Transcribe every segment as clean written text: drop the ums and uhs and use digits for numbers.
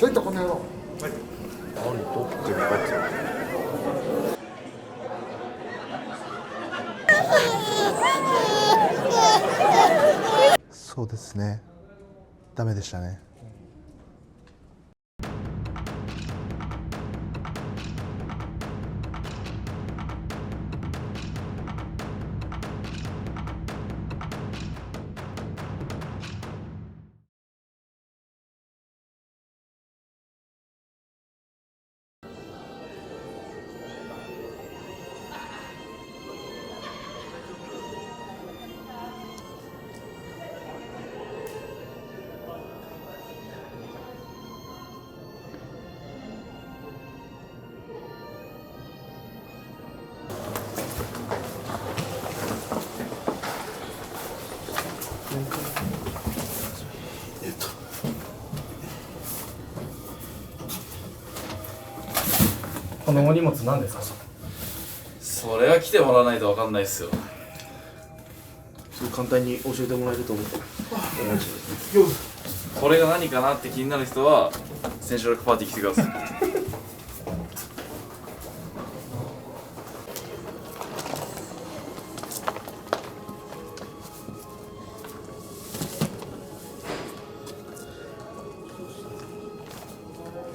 ちょいとこの野郎。何撮ってるかってそうですね。ダメでしたね。このお荷物何ですか？それは来てもらわないと分かんないっすよ。そう簡単に教えてもらえると思って。これが何かなって気になる人は千秋楽パーティー来てください。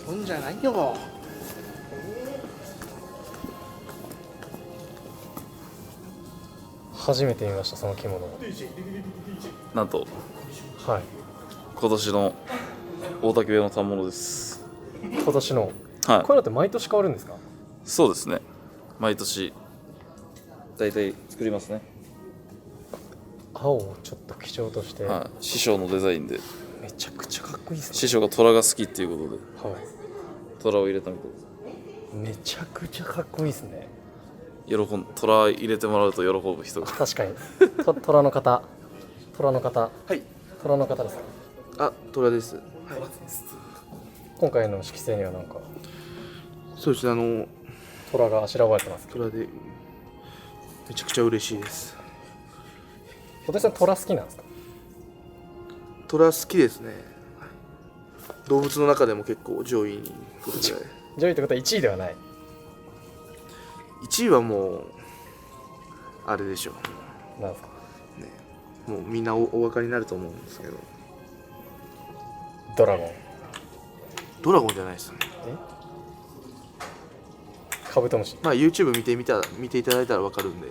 そんじゃないよ。初めて見ました、その着物。なんとはい。今年の大竹部屋の反物です。今年の。はい、こういうのって毎年変わるんですか？そうですね。毎年大体作りますね。青をちょっと基調として、はい、師匠のデザインで。めちゃくちゃかっこいいですね。師匠が虎が好きっていうことでは虎を入れたみたいです。い。めちゃくちゃかっこいいですね。虎入れてもらうと喜ぶ人が。確かに。虎の方。虎の方。はい。虎の方ですか？あ、虎です。今回の式典にはなんかそうですね。虎があしらわれてます。虎でめちゃくちゃ嬉しいです。小手さん虎好きなんですか？虎好きですね。動物の中でも結構上位に来るぐらい。上位ってことは1位ではない。1位はもうあれでしょなんですか？う。ね、もうみんなお分かりになると思うんですけど、ドラゴン。ドラゴンじゃないですね。カブトムシ。まあ YouTube 見ていただいたら分かるんで。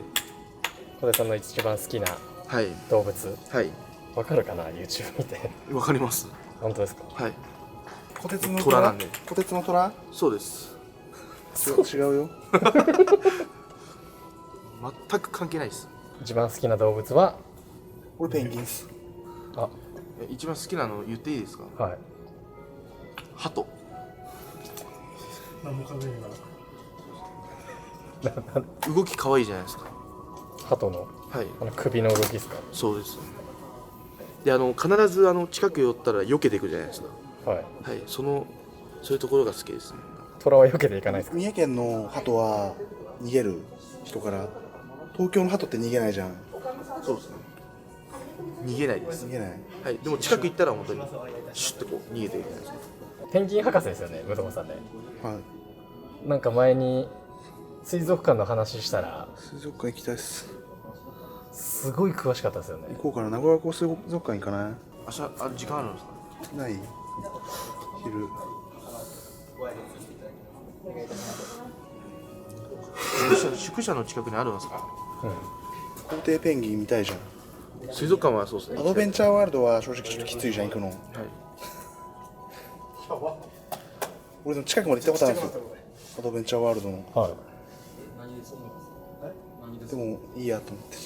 小手さんの一番好きなはい動物。はいわかるかな YouTube 見て。分かります。本当ですか？はい。虎鉄の虎なんで。虎鉄の虎？そうです。違うよ。全く関係ないです。一番好きな動物は？俺ペンギンっす。あ、一番好きなの言っていいですか？はい。鳩。何も考え動き可愛いじゃないですか。鳩のはい。首の動きですか？そうです。で必ず近く寄ったら避けていくじゃないですか。はい。はい。そういうところが好きですね。虎は避けていかないですか？三重県の鳩は逃げる人から。東京の鳩って逃げないじゃん。そうですね。逃げないです逃。げない。はい。でも近く行ったら本当にシュッとこう逃げていくじゃないですか。ペンギン博士ですよね、武藤さんね。はい。なんか前に水族館の話したら水族館行きたいっす。すごい詳しかったですよね。行こうかな。名古屋港水族館行かな明日時間あるんですか？い？ない？昼。宿舎の近くにあるんですか？皇帝ペンギン見たいじゃん。水族館はそうですね。アドベンチャーワールドは正直ちょっときついじゃん、行くの。はい。俺でも近くまで行ったことあるんですよ。アドベンチャーワールドの。はい。でもいいやと思って。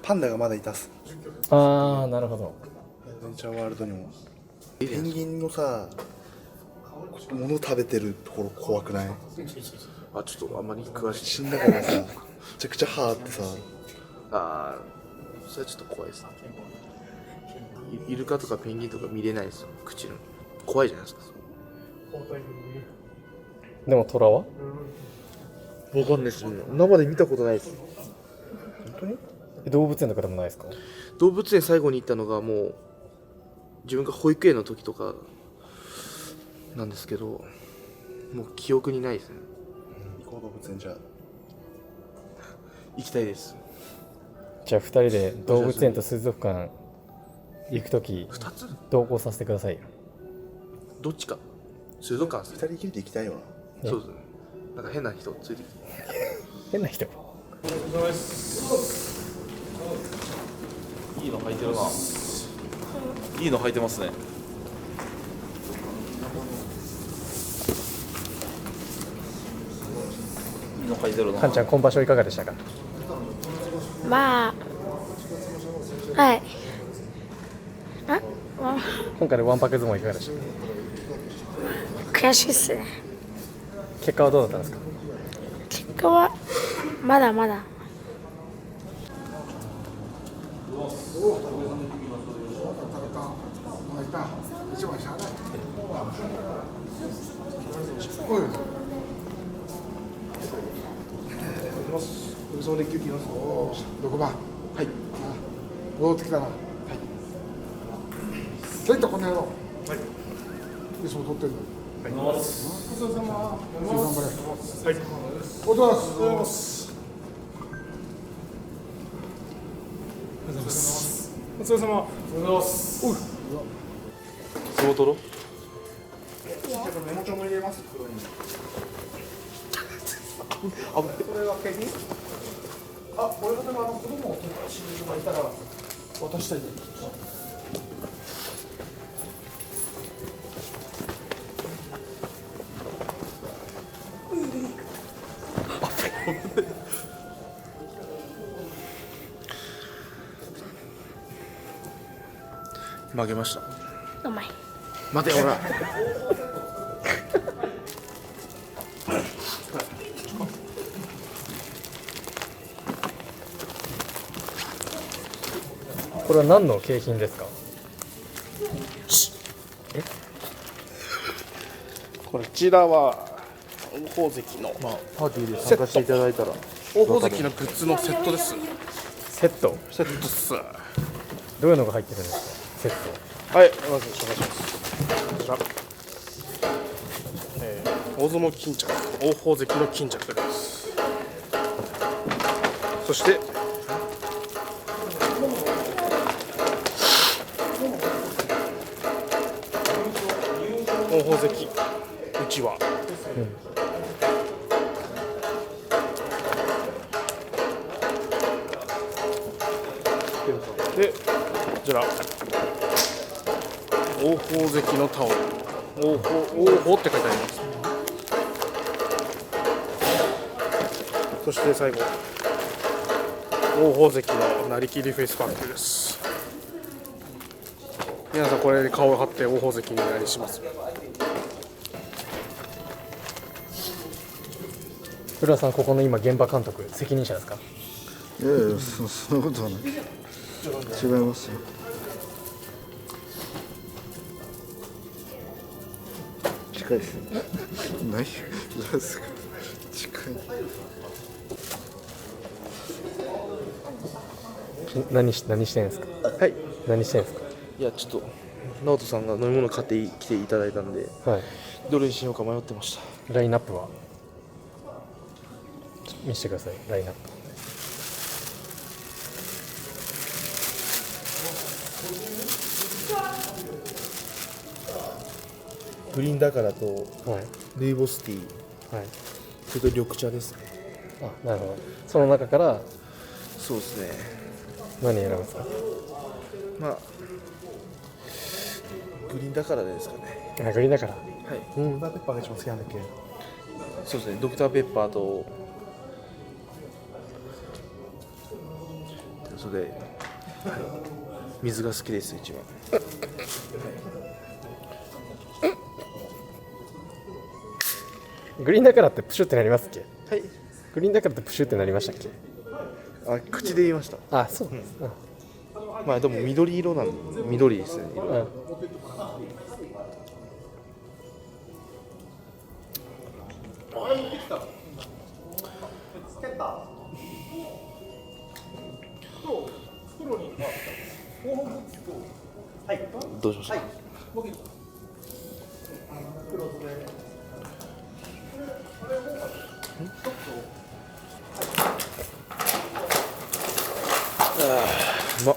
パンダがまだいたっす。ああ、なるほど。アドベンチャーワールドにも。ペンギンのさ、物食べてるところ怖くない？ちょっとあんまり詳しい。死んだからさ、めちゃくちゃ歯あってさ。それはちょっと怖いですね。イルカとかペンギンとか見れないですよ。口の怖いじゃないですか。でも虎は？わかんないです。生で見たことないです。本当に？動物園とかでもないですか？動物園最後に行ったのがもう自分が保育園の時とかなんですけど、もう記憶にないですね。行こう動物園じゃあ行きたいです。じゃあ2人で動物園と水族館行くとき2つ同行させてくださいよ。どっちか。水族館二人きりで行きたいよな。そうですね。なんか変な人ついてきて。変な人。いいの履いてるな。いいの履いてますね。いいの履いてるな。かんちゃん今場所いかがでしたか？まあ、はい。今回のわんぱく相撲いかがでしたか？悔しいっすね。結果はどうだったんですか？結果はまだまだ。6番。はい。戻ってきたな。はい。ケントこの野郎。はい。いつも取ってるの。はい。お疲れ様。頑張れ。はい。おはようございます。お疲れ様。おはようございます。相撲取ろう。メモ帳も入れます袋に。あぶね。これは景品？あ、これがでも子供を知る人がいたら渡したいね。負けました。うまい。待てほら。これは何の景品ですか？こちらは王鵬関のパーティーで参加していただいたら。王鵬関のグッズのセットです。セット。セットっす。どういうのが入ってるんですか？セット。はい、まず紹介します。こちら、大相撲巾着、王鵬関の巾着です。そして王鵬関うちわ、でこちら王鵬関のタオル、王鵬って書いてあります。そして最後王鵬関のなりきりフェイスパックです。皆さんこれに顔を貼って王鵬関になりします。浦田さん、ここの今現場監督責任者ですか？いやいや、そんなことはない。違いますよ。近いですよ。ないよ。ですか。近い。何してんですか？はい。何してんですか？いやちょっと直人さんが飲み物買ってきていただいたんで、はい。どれにしようか迷ってました。ラインナップは見せてください。ラインナップ。グリーンだからとはい。ルイボスティー、はい。それと緑茶ですね。あ、なるほど。その中からそうですね。何選ぶんですか？まあグリーンだからですかね。あ、グリーンだから。はい。うん。ペッパーが一番好きなんだっけ？そうですね。ドクターペッパーとそれで、はい、水が好きです一番。グリーンだからってプシュってなりますっけ？はい。グリーンだからってプシュってなりましたっけ？あ、口で言いました。あ、そうなんです。まあでも緑色なんで緑ですね。色うん。どうしました？うまっ。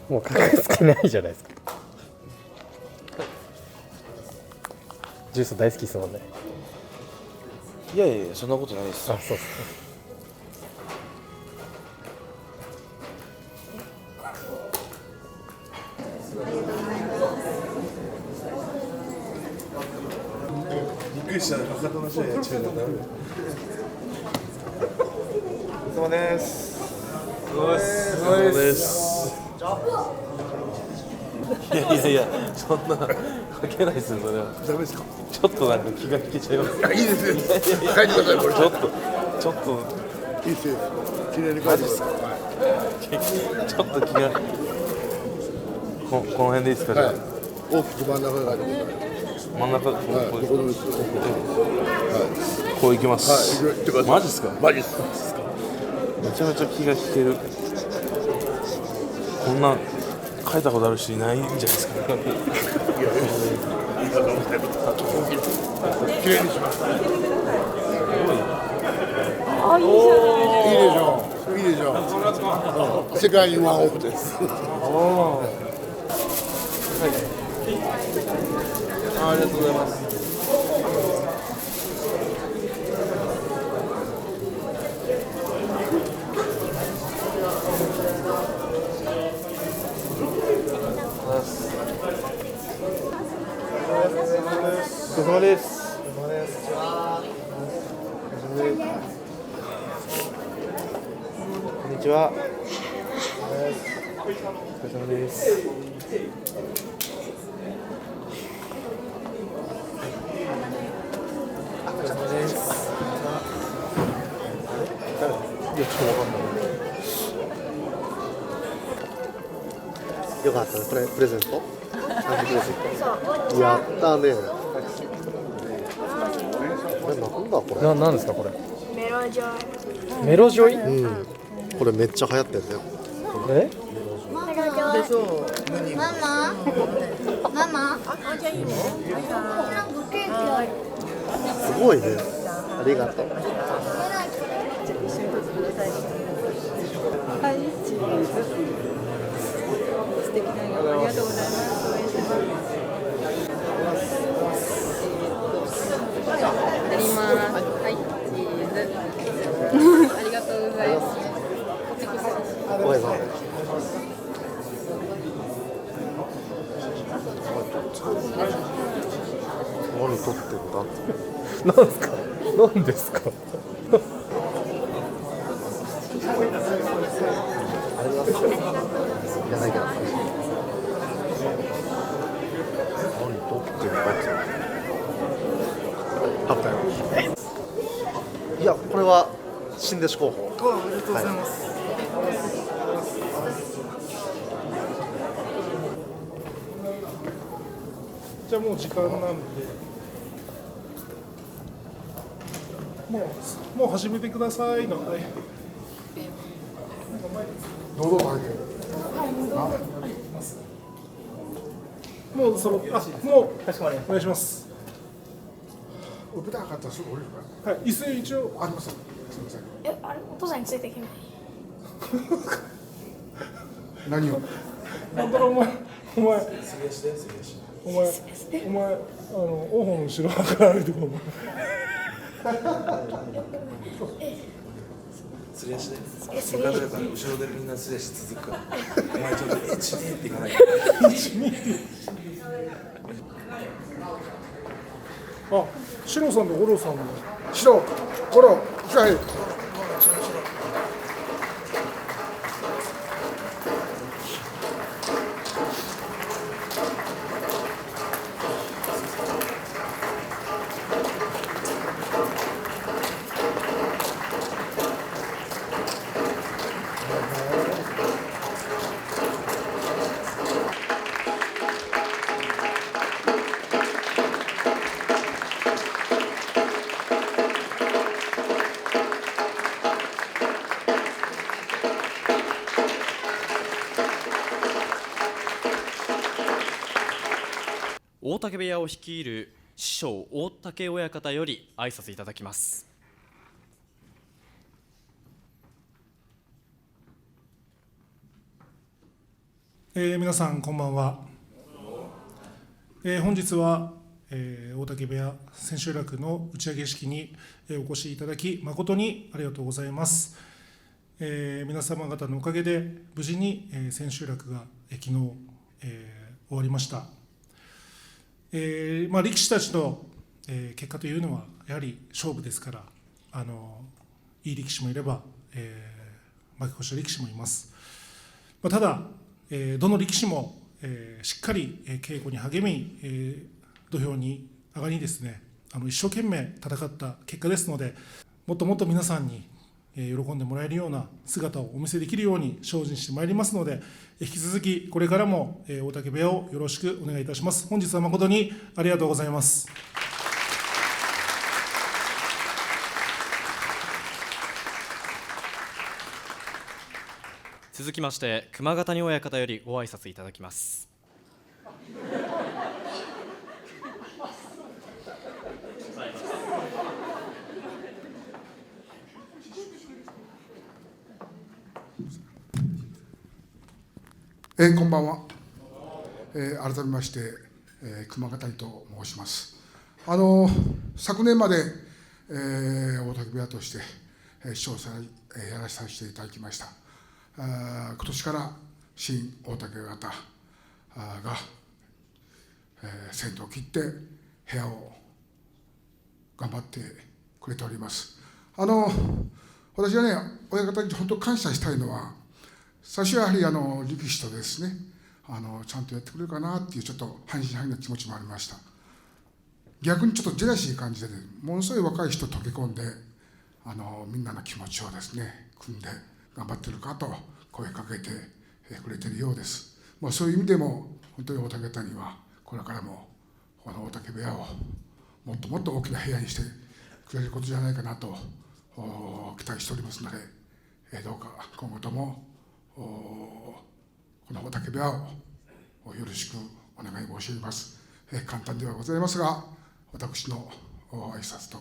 もう格付けないじゃないですか。ジュース大好きですもんね。いやいやいや、そんなことないです。あ、そうっすね。びっくりした。博多の試合やっちゃうのダメ。お疲れ様です。お疲れ様です。いやいやいや、そんなかけないですよ、それは。ダメですか？ちょっとなんか気が引けちゃいます。いや、いいですね。帰ってください、これ。ちょっと。いいですよ。記念に帰ってください。ちょっと気が。この辺でいいですか、じゃあ。大きく真ん中に帰ってください。真ん中、はい、どこでもいいですよ。こう行きます。はい、行ってください。マジっすか？マジっす。めちゃめちゃ気が引ける。こんな書いたことある人いないんじゃないですか。綺麗にしました。あ、いいじゃない。いいでしょう。いいでしょう。世界にワンオフです。ありがとうございます。お疲れ様です。こんにちは。お疲れ様です。いや、ちょっとわかんない。よかったね、これプレゼント。やったね。これなんだこれ。なんですかこれ？メロジョイ。メロジョイ？うん。これめっちゃ流行ってんだよ。え？ママママあ、じゃあいいの？なんかケーキすごいね。ありがとう。はい、チーズ。素敵な色ありがとうございます。応援してます。やります。はい、チーズ。ありがとうございます。ごめんなさい。何撮ってんだ。なんですか？なんですか？いらないけど。何撮ってんだって。あったよ。いや、これは新弟子候補。ありがとうございます。じゃあもう時間なんで、もう始めてくださいの。はい。どうぞ入って。もうそのもうお願いします。舞台上がったらすぐ降りるかはい、椅子一応ら。あります。すみません。え、あれ、お父さんについていけない。何を。なんだろうお前お前王鵬の後ろから歩いてこう。すり足で。え、すげえ。後ろでみんなすり足続くから。お前ちょっと1、2っていかない。あ、シロさんと五郎さんの。シロ、五郎、はい。大竹部屋を率いる師匠大竹親方より挨拶いただきます。皆さんこんばんは。本日は、大竹部屋千秋楽の打ち上げ式にお越しいただき誠にありがとうございます。皆様方のおかげで無事に千秋楽が昨日、終わりました。力士たちの、結果というのはやはり勝負ですから、いい力士もいれば、負け越した力士もいます。ただ、どの力士も、しっかり稽古に励み、土俵に上がりですね、一生懸命戦った結果ですので、もっともっと皆さんに喜んでもらえるような姿をお見せできるように精進してまいりますので、引き続きこれからも大竹部屋をよろしくお願いいたします。本日は誠にありがとうございます。続きまして熊ヶ谷親方よりご挨拶いただきます。こんばんは。改めまして、熊ヶ谷と申します。昨年まで、大竹部屋として師匠さんやらさせていただきました。今年から新大竹親方が、先頭を切って部屋を頑張ってくれております。私はね、親方に本当感謝したいのは、最初はやはり力士とですね、ちゃんとやってくれるかなっていうちょっと半信半疑な気持ちもありました。逆にちょっとジェラシー感じで、ね、ものすごい若い人溶け込んで、みんなの気持ちをですね、組んで頑張ってるかと声かけてくれているようです。そういう意味でも、本当に大竹谷は、これからもこの大竹部屋をもっともっと大きな部屋にしてくれることじゃないかなと期待しておりますので、どうか今後ともこの大竹部屋をよろしくお願い申し上げます。簡単ではございますが、私の挨拶と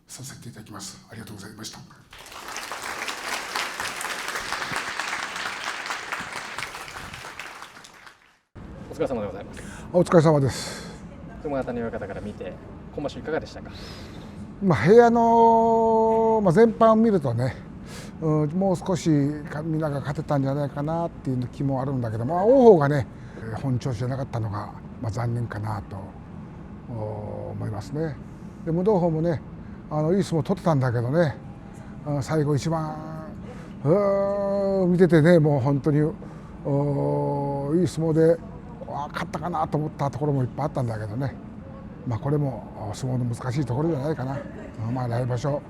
させていただきます。ありがとうございました。お疲れ様でございます。お疲れ様です。熊ヶ谷親方から見て、今場所いかがでしたか。部屋の、全般を見るとね、もう少しみんなが勝てたんじゃないかなっていう気もあるんだけど、王鵬がね、本調子じゃなかったのが、残念かなと思いますね。で、無道鵬もね、いい相撲を取ってたんだけどね、最後一番見ててね、もう本当にいい相撲で勝ったかなと思ったところもいっぱいあったんだけどね、これも相撲の難しいところじゃないかな。来場所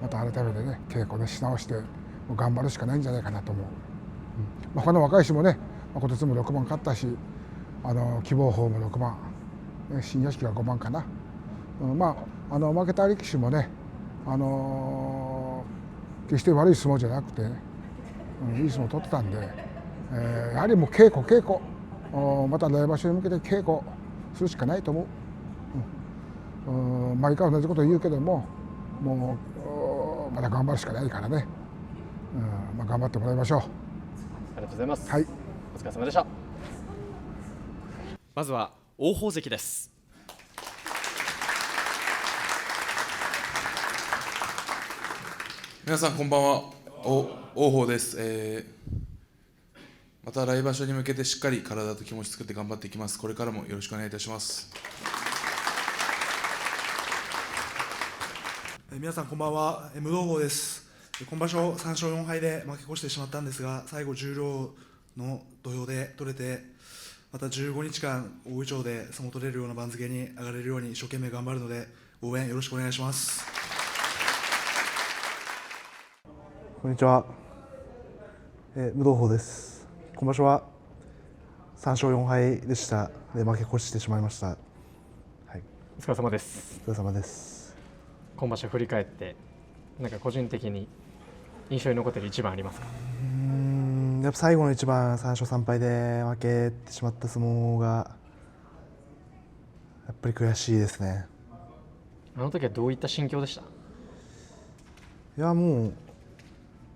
また改めてね、稽古でし直して頑張るしかないんじゃないかなと思う。他の若い人もね、今年も6番勝ったし、希望鵬も6番、新屋敷が5番かな。負けた力士もね、決して悪い相撲じゃなくてね、いい相撲を取ってたんで、やはりもう稽古、また来場所に向けて稽古するしかないと思う。毎回同じことを言うけども、もうまだ頑張るしかないからね、頑張ってもらいましょう。ありがとうございます。はい、お疲れ様でした。まずは王鵬関です。皆さんこんばんは、王鵬です。また来場所に向けてしっかり体と気持ち作って頑張っていきます。これからもよろしくお願いいたします。皆さんこんばんは、無道鵬です。今場所3勝4敗で負け越してしまったんですが、最後十両の土俵で取れて、また15日間大いちょうで相撲取れるような番付に上がれるように一生懸命頑張るので、応援よろしくお願いします。こんにちは、無道鵬です。今場所は3勝4敗でした。で、負け越してしまいました。はい、お疲れ様です。お疲れ様です。今場所振り返って、個人的に印象に残っている一番ありますか。やっぱ最後の一番3勝3敗で負けてしまった相撲がっぱり悔しいですね。あの時はどういった心境でした？いやもう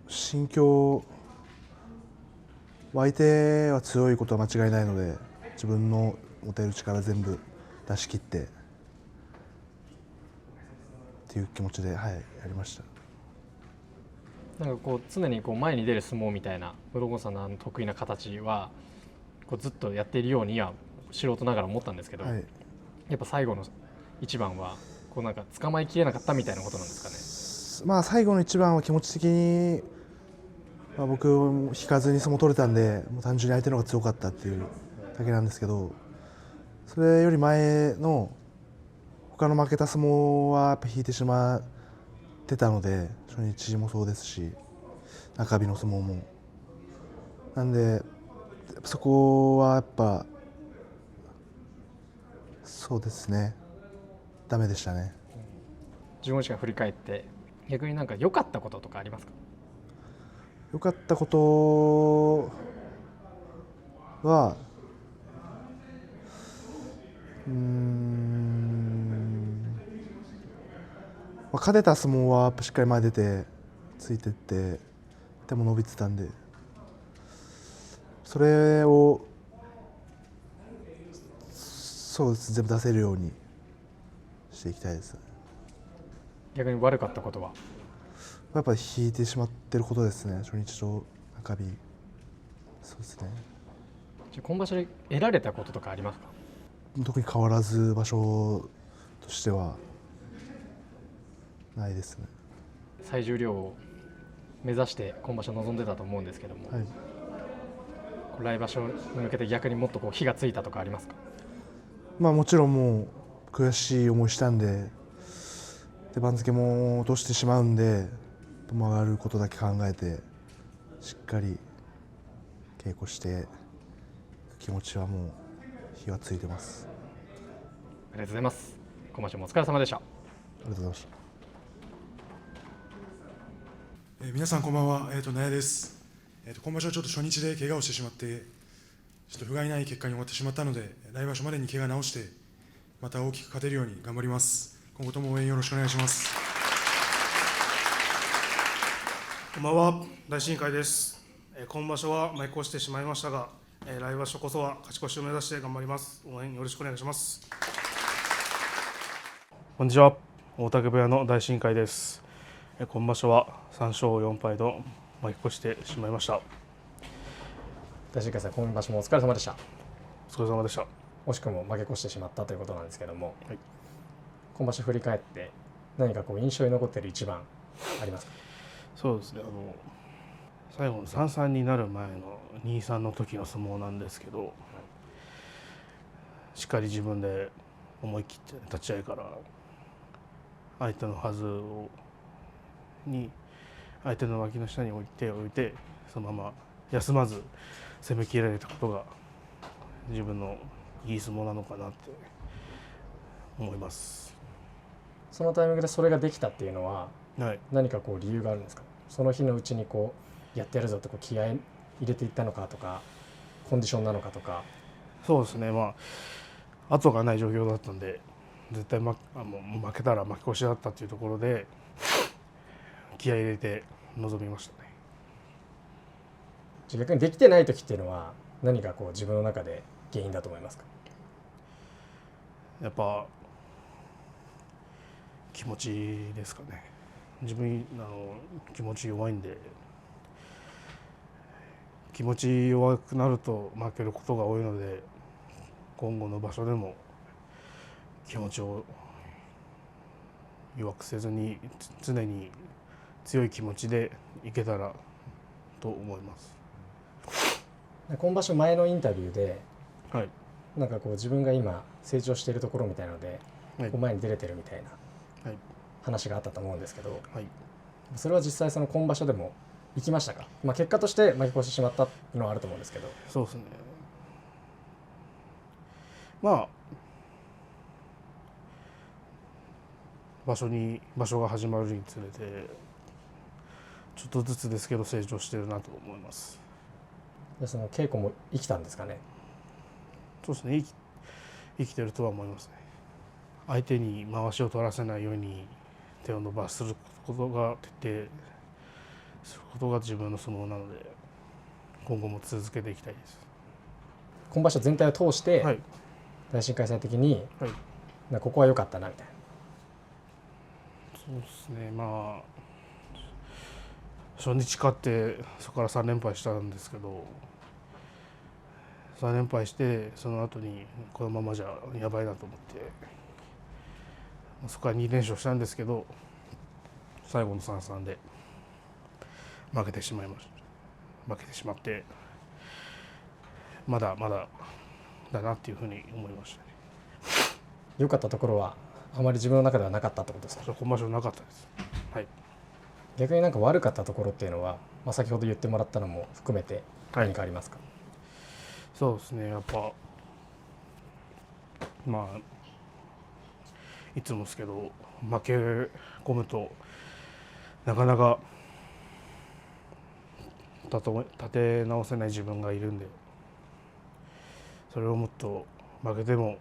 心境、相手は強いことは間違いないので、自分の持てる力全部出し切ってっていう気持ちで、はい、やりました。なんかこう常にこう前に出る相撲みたいな室郷さんの得意な形はこうずっとやっているようには素人ながら思ったんですけど、はい、やっぱ最後の一番はこうなんか捕まえきれなかったみたいなことなんですかね。まあ最後の一番は気持ち的に、僕引かずに相撲取れたんで、もう単純に相手の方が強かったっていうだけなんですけど、それより前の他の負けた相撲はやっぱ引いてしまってたので、初日もそうですし中日の相撲もなんで、そこはやっぱそうですね、ダメでしたね。15日間振り返って逆になんか良かったこととかありますか？良かったことは勝てた相撲はやっぱしっかり前に出てついてって手も伸びてたんで、それをそうです、全部出せるようにしていきたいです。逆に悪かったことは？やっぱり引いてしまっていることですね、初日と中日。そうですね。じゃあ今場所で得られたこととかありますか？特に変わらず場所としてはないですね。最重量を目指して今場所臨んでたと思うんですけども、はい、来場所に向けて逆にもっとこう火がついたとかありますか？もちろんもう悔しい思いしたんで、番付も落としてしまうんで、上がることだけ考えてしっかり稽古して気持ちはもう火がついてます。ありがとうございます。今場所もお疲れ様でした。ありがとうございました。皆さんこんばんは、納屋です。今場所はちょっと初日で怪我をしてしまって、ちょっと不甲斐ない結果に終わってしまったので、来場所までに怪我を治して、また大きく勝てるように頑張ります。今後とも応援よろしくお願いします。こんばんは、大震会です。今場所は負け越してしまいましたが、来場所こそは勝ち越しを目指して頑張ります。応援よろしくお願いします。こんにちは、大竹部屋の大震会です。今場所は3勝4敗と負け越してしまいました。大震会さん、今場所もお疲れ様でした。お疲れ様でした。惜しくも負け越してしまったということなんですけども、はい、今場所振り返って何かこう印象に残っている一番ありますか？そうですね、最後の 3-3 になる前の 2-3 の時の相撲なんですけど、しっかり自分で思い切って立ち合いから相手のはずに相手の脇の下に置いてそのまま休まず攻めきられたことが自分のいい相撲なのかなって思います。そのタイミングでそれができたっていうのは、はい、何かこう理由があるんですか？その日のうちにこうやってやるぞってこう気合い入れていったのかとか、コンディションなのかとか。そうですね、後がない状況だったんで、絶対負けたら負け越しだったっていうところで気合い入れて臨みましたね。逆にできてない時っていうのは何かこう自分の中で原因だと思いますか？やっぱ気持ちですかね。自分気持ち弱いんで、気持ち弱くなると負けることが多いので、今後の場所でも気持ちを弱くせずに常に強い気持ちでいけたらと思います。今場所前のインタビューで、はい、なんかこう自分が今成長しているところみたいなので、はい、こう前に出れてるみたいな話があったと思うんですけど、はい、それは実際その今場所でも行きましたか？結果として負け越してしまったのはあると思うんですけど。そうですね。場所が始まるにつれてちょっとずつですけど成長してるなと思います。でその稽古も生きたんですかね？そうですね、生きてるとは思いますね。相手に回しを取らせないように手を伸ばすことが徹底することが自分の相撲なので、今後も続けていきたいです。今場所全体を通して、はい、大震開戦的に、はい、ここは良かったなみたいな。そうですね、まあ初日勝ってそこから3連敗したんですけど、3連敗してその後にこのままじゃやばいなと思ってそこから2連勝したんですけど、最後の3-3で負けてしまってまだまだだなっていうふうに思いましたね。良かったところはあまり自分の中ではなかったってことですか？今場所なかったです。はい。逆に悪かったところっていうのは、先ほど言ってもらったのも含めて何かありますか？そうですね、やっぱいつもですけど負け込むとなかなか立て直せない自分がいるんで、それをもっと負けても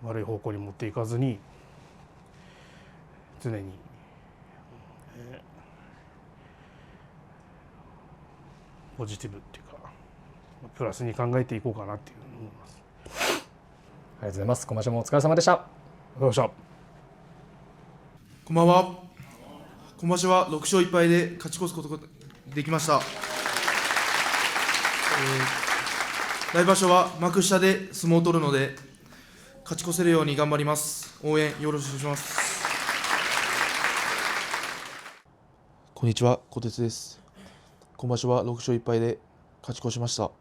悪い方向に持っていかずに常に、ポジティブっていうかプラスに考えていこうかなっていうふうに思います。ありがとうございます。今場所もお疲れ様でした。ありがとうございました。こんばんは。今場所は6勝1敗で勝ち越すことができました。来場所は幕下で相撲を取るので勝ち越せるように頑張ります。応援よろしくお願いします。こんにちは、小鉄です。今場所は6勝1敗で勝ち越しました。お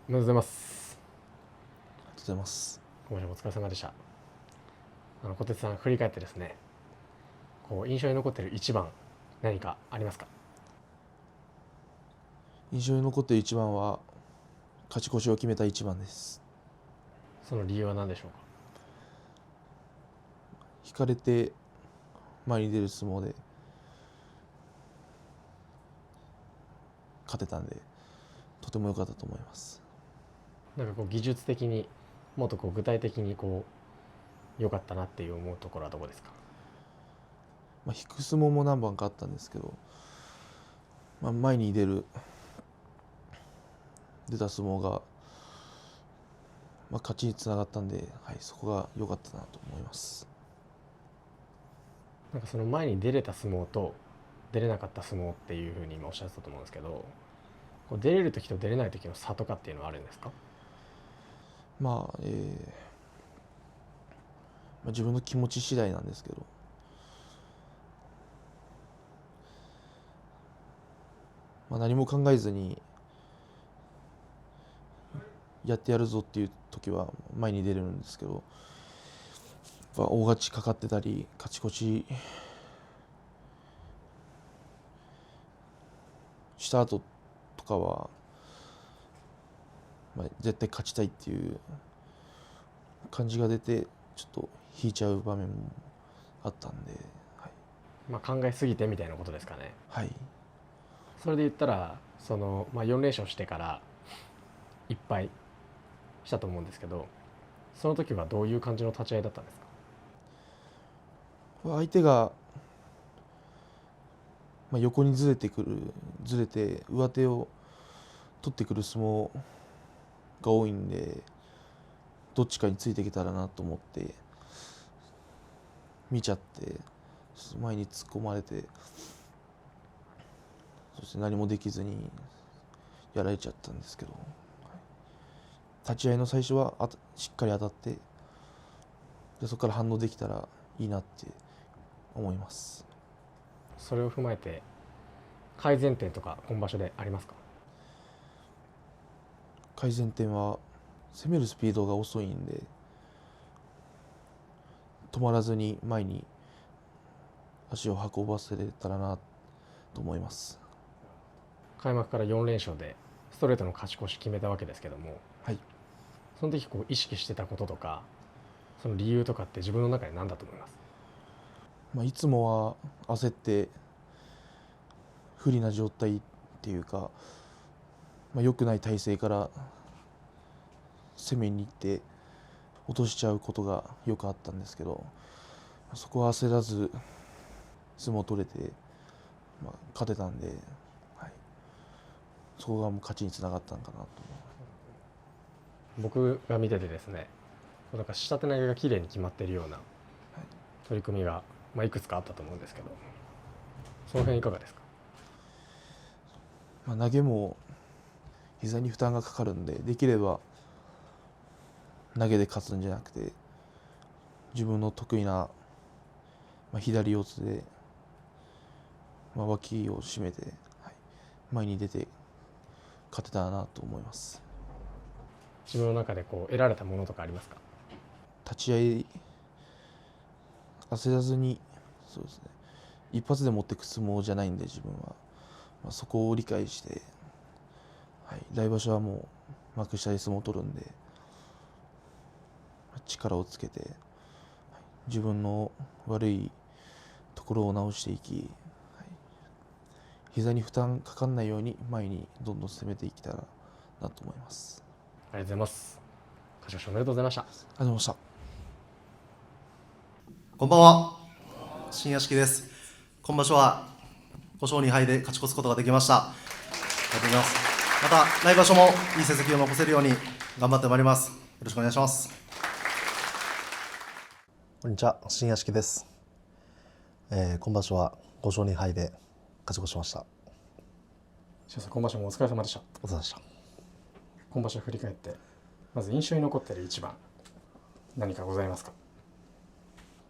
めでとうございます。ありがとうございます。今場所もお疲れ様でした。小鉄さん、振り返ってですね、印象に残っている一番何かありますか？印象に残っている一番は勝ち越しを決めた一番です。その理由は何でしょうか？引かれて前に出る相撲で勝てたんで、とても良かったと思います。技術的にもっと具体的に良かったなっていう思うところはどこですか？引く相撲も何番かあったんですけど、前に出た相撲が、勝ちにつながったんで、そこが良かったなと思います。その前に出れた相撲と出れなかった相撲っていうふうに今おっしゃってたと思うんですけど、出れる時と出れない時の差とかっていうのはあるんですか？自分の気持ち次第なんですけど、何も考えずにやってやるぞっていう時は前に出れるんですけど、大勝ちかかってたり勝ち越しした後とかは、絶対勝ちたいっていう感じが出てちょっと引いちゃう場面もあったんで、考えすぎてみたいなことですかね。はい。それで言ったら4連勝してから1敗したと思うんですけど、その時はどういう感じの立ち合いだったんですか？相手が横にずれて上手を取ってくる相撲が多いんで、どっちかについていけたらなと思って見ちゃって、前に突っ込まれて、そして何もできずにやられちゃったんですけど、立ち合いの最初はしっかり当たって、そこから反応できたらいいなって思います。それを踏まえて改善点とか今場所でありますか？改善点は攻めるスピードが遅いんで、止まらずに前に足を運ばせれたらなと思います。開幕から4連勝でストレートの勝ち越し決めたわけですけども、その時意識してたこととか、その理由とかって自分の中で何だと思います？いつもは焦って不利な状態っていうか、良くない体勢から攻めに行って落としちゃうことがよくあったんですけど、そこは焦らず相撲を取れて、勝てたんで、はい、そこがもう勝ちにつながったのかなと思います。僕が見ててですね、なんか下手投げが綺麗に決まっているような取り組みが、いくつかあったと思うんですけど、その辺いかがですか？投げも膝に負担がかかるんで、できれば投げで勝つんじゃなくて、自分の得意な、左四つで、脇を締めて、前に出て勝てたらなと思います。自分の中で得られたものとかありますか？立ち合い焦らずに、そうですね、一発で持っていく相撲じゃないんで、自分は、そこを理解して、来場所はもう幕下で相撲を取るんで、力をつけて、自分の悪いところを直していき、膝に負担かかんないように前にどんどん攻めていけたらなと思います。ありがとうございます。勝ち越しおめでとうございました。ありがとうございました。こんばんは、新屋敷です。今場所は5勝2敗で勝ち越すことができました。ありがとうございます。また来場所もいい成績を残せるように頑張ってまいります。よろしくお願いします。こんにちは、新屋敷です。今場所は5勝2敗で勝ち越しました。今場所もお疲れ様でした。お疲れ様でした。今場所振り返って、まず印象に残っている一番、何かございますか？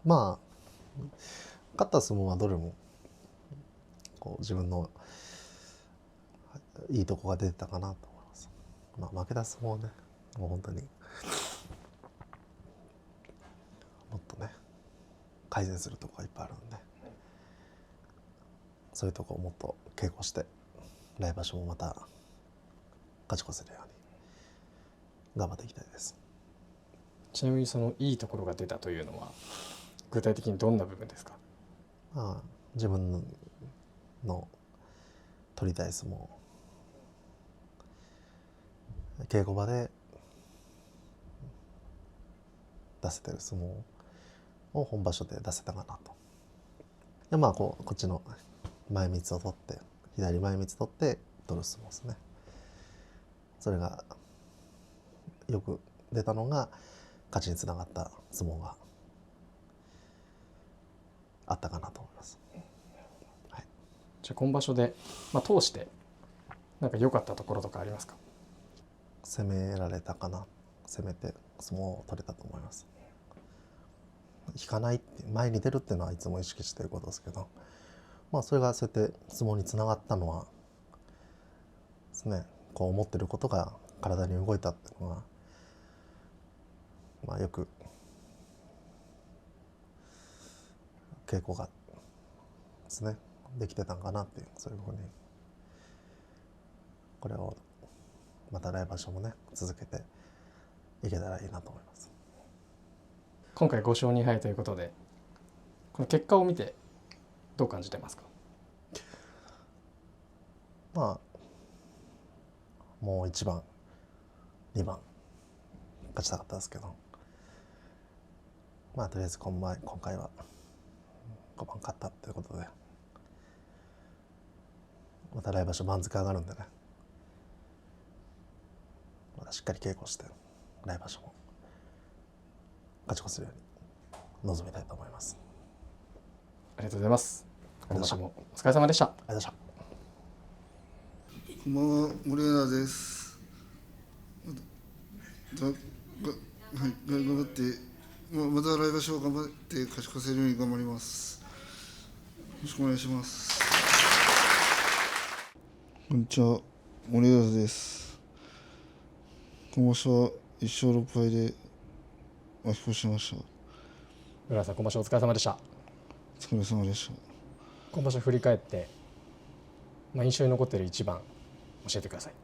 勝った相撲はどれも自分のいいとこが出てたかなと思います。負けた相撲はね、もう本当にもっとね改善するところがいっぱいあるんで、そういうところをもっと稽古して来場所もまた勝ち越せるように頑張っていきたいです。ちなみにそのいいところが出たというのは具体的にどんな部分ですか？自分の取りたい相撲、稽古場で出せてる相撲を本場所で出せたかなと。でこっちの前みつを取って、左前みつ取って取る相撲ですね。それがよく出たのが勝ちにつながった相撲があったかなと思います。じゃあ今場所で、通してなんか良かったところとかありますか？攻められたかな、攻めて相撲を取れたと思います。引かないって、前に出るっていうのはいつも意識していることですけど、それがそうやって相撲につながったのはですね、思ってることが体に動いたっていうのが、よく稽古がですねできてたんかなっていう、そういうふうにこれをまた来場所もね続けていけたらいいなと思います。今回5勝2敗ということで、この結果を見てどう感じてますか？もう1番2番勝ちたかったですけど、とりあえず今回は5番勝ったということで、また来場所番付上がるんでね、またしっかり稽古して来場所も勝ち越せるように臨みたいと思います。ありがとうございます。今場所もお疲れ様でした。ありがとうございました。こんばんは、森永です。頑張って、また来場所頑張って勝ち越せるように頑張ります。よろしくお願いします。こんにちは、森永です。今場所は1勝6敗で負け越しました。浦原さん、今場所お疲れ様でした。お疲れ様でした。今場所振り返って、印象に残っている一番教えてください。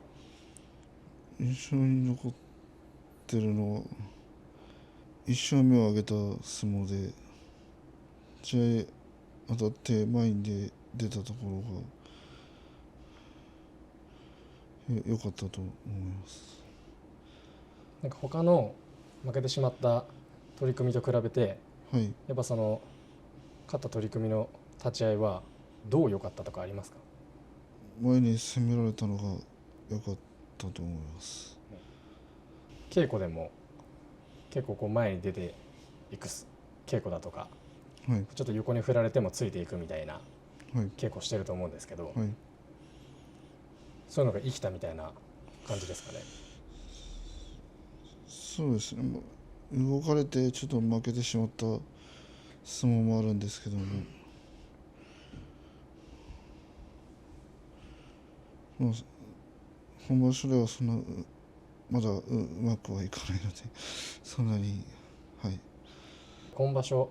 印象に残ってるのは1勝目を挙げた相撲で、試合当たって前に出たところが良かったと思います。なんか他の負けてしまった取り組みと比べて、はい、やっぱその勝った取り組みの立ち合いはどう良かったとかありますか？前に攻められたのが良かったと思います。稽古でも結構こう前に出ていく稽古だとか、はい、ちょっと横に振られてもついていくみたいなはい、稽古してると思うんですけど、はい、そういうのが生きたみたいな感じですかね。そうですね、動かれてちょっと負けてしまった相撲もあるんですけども、まあ、本場所ではそんなまだうまくはいかないのでそんなに、はい、今場所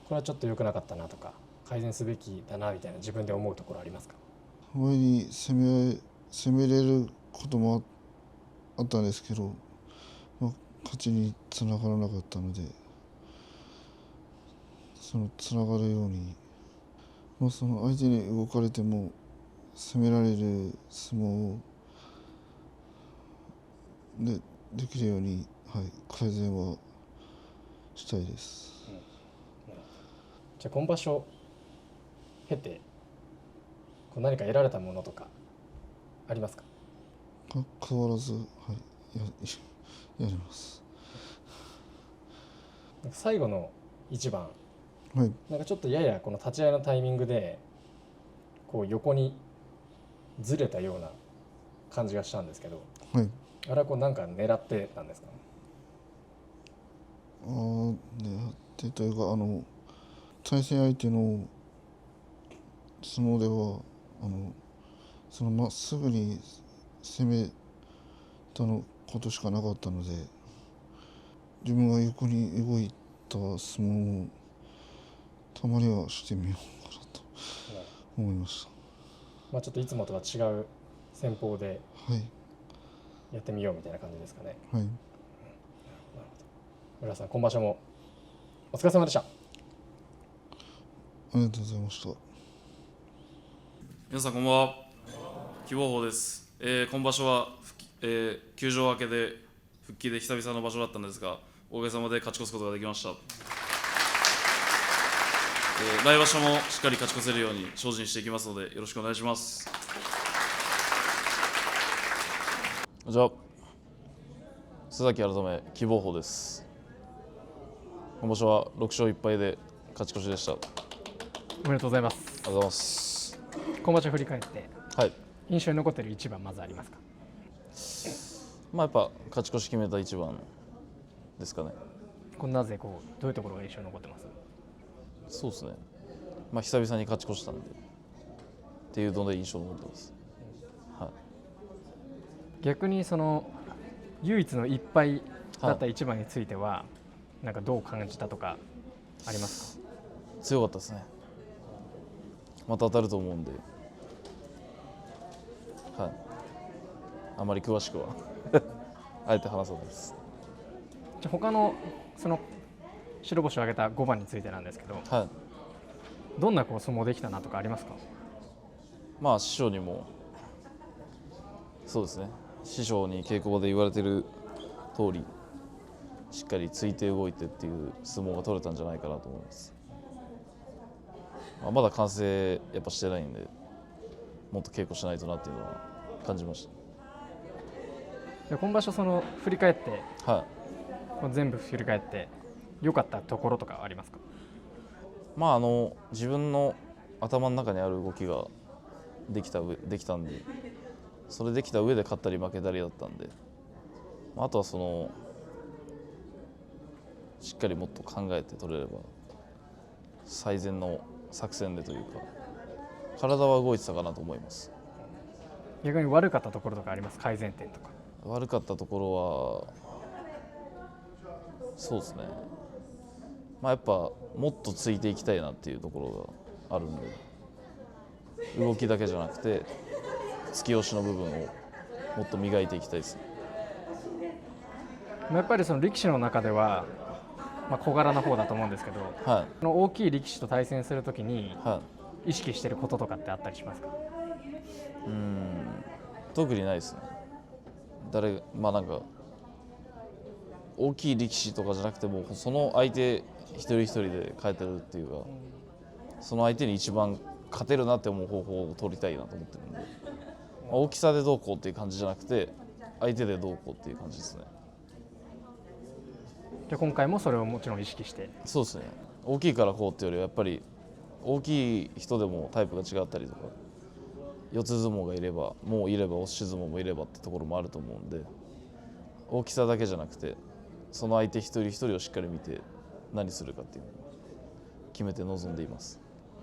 これはちょっと良くなかったなとか改善すべきだなみたいな自分で思うところありますか？前に攻めれることもあったんですけど、まあ、勝ちにつながらなかったので、そのつながるように、まあ、その相手に動かれても攻められる相撲をできるように、はい、改善はしたいです。じゃあ今場所経てこう何か得られたものとかありますか？変わらず、はい、やります。最後の一番、はい、なんかちょっとややこの立ち合いのタイミングでこう横にずれたような感じがしたんですけど、はい、あれはこうなんか狙ってたんですか？狙ってというか対戦相手の相撲ではそのまっすぐに攻めたのことしかなかったので、自分が横に動いた相撲をたまにはしてみようかなと思いました。まあちょっといつもとは違う戦法でやってみようみたいな感じですかね。はい。村さん、今場所もお疲れ様でした。ありがとうございました。皆さんこんばんは。希望法です。今場所は休場明けで復帰で久々の場所だったんですが、おかげさまで勝ち越すことができました。来場所もしっかり勝ち越せるように精進していきますのでよろしくお願いします。じゃあ須崎改め希望法です。今場所は6勝1敗で勝ち越しでした。おめでとうございます。ありがとうございます。今場所振り返って、はい、印象に残っている一番まずありますか？まあやっぱ勝ち越し決めた一番ですかね。これなぜこうどういうところが印象に残ってます？そうですね。まあ久々に勝ち越したんでっていうので印象に残ってます。はい。逆にその唯一の1敗だった一番については、なんかどう感じたとかありますか？強かったですね。また当たると思うんで、はい。あまり詳しくはあえて話さないです。じゃあ他のその白星を挙げた5番についてなんですけど、はい、どんなこう相撲できたなとかありますか？まあ師匠にもそうですね。師匠に稽古場で言われてる通り、しっかりついて動いてっていう相撲が取れたんじゃないかなと思います。まだ完成やっぱしてないんで、もっと稽古しないとなっていうのは感じました。今場所その振り返って、はい、全部振り返って良かったところとかはありますか？まあ自分の頭の中にある動きができたんで、それできた上で勝ったり負けたりだったんで、あとはそのしっかりもっと考えて取れれば最善の作戦でというか体は動いてたかなと思います。逆に悪かったところとかあります？改善点とか。悪かったところはそうですね。まあやっぱもっとついていきたいなっていうところがあるんで、動きだけじゃなくて突き押しの部分をもっと磨いていきたいですね。やっぱりその力士の中では、小柄な方だと思うんですけど、はい、その大きい力士と対戦するときに意識していることとかってあったりしますか？特にないですね。なんか大きい力士とかじゃなくてもその相手一人一人で変えてるっていうか、その相手に一番勝てるなって思う方法を取りたいなと思ってるんで、大きさでどうこうっていう感じじゃなくて相手でどうこうっていう感じですね。で今回もそれをもちろん意識して。そうですね。大きいからこうっていうよりはやっぱり大きい人でもタイプが違ったりとか、四つ相撲がいれば押し相撲もいればってところもあると思うんで、大きさだけじゃなくてその相手一人一人をしっかり見て何するかっていうのを決めて臨んでいます。